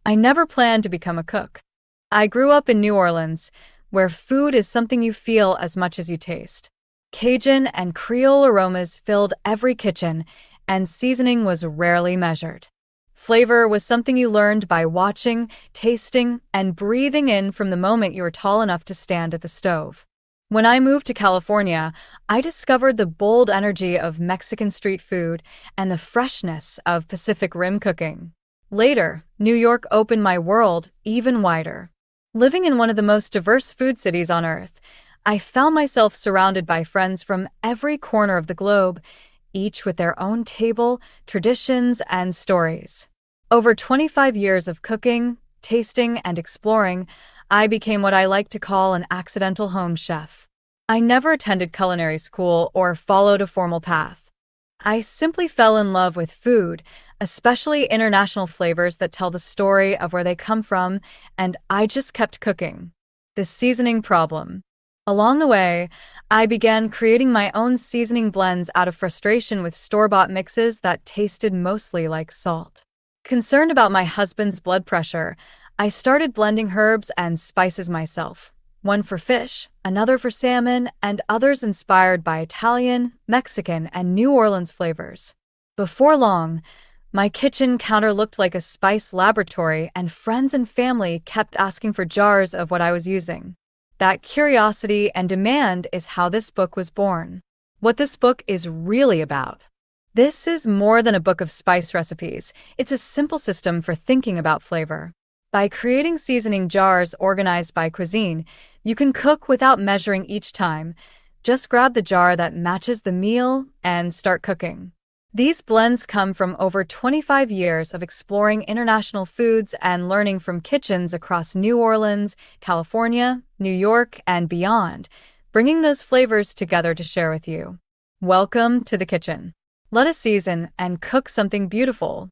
I never planned to become a cook. I grew up in New Orleans, where food is something you feel as much as you taste. Cajun and Creole aromas filled every kitchen, and seasoning was rarely measured. Flavor was something you learned by watching, tasting, and breathing in from the moment you were tall enough to stand at the stove. When I moved to California, I discovered the bold energy of Mexican street food and the freshness of Pacific Rim cooking. Later, New York opened my world even wider. Living in one of the most diverse food cities on Earth, I found myself surrounded by friends from every corner of the globe, each with their own table, traditions, and stories. Over 25 years of cooking, tasting, and exploring, I became what I like to call an accidental home chef. I never attended culinary school or followed a formal path. I simply fell in love with food, especially international flavors that tell the story of where they come from, and I just kept cooking. The seasoning problem. Along the way, I began creating my own seasoning blends out of frustration with store-bought mixes that tasted mostly like salt. Concerned about my husband's blood pressure, I started blending herbs and spices myself, one for fish, another for salmon, and others inspired by Italian, Mexican, and New Orleans flavors. Before long, my kitchen counter looked like a spice laboratory, and friends and family kept asking for jars of what I was using. That curiosity and demand is how this book was born. What this book is really about. This is more than a book of spice recipes. It's a simple system for thinking about flavor. By creating seasoning jars organized by cuisine, you can cook without measuring each time. Just grab the jar that matches the meal and start cooking. These blends come from over 25 years of exploring international foods and learning from kitchens across New Orleans, California, New York, and beyond, bringing those flavors together to share with you. Welcome to the kitchen. Let us season and cook something beautiful.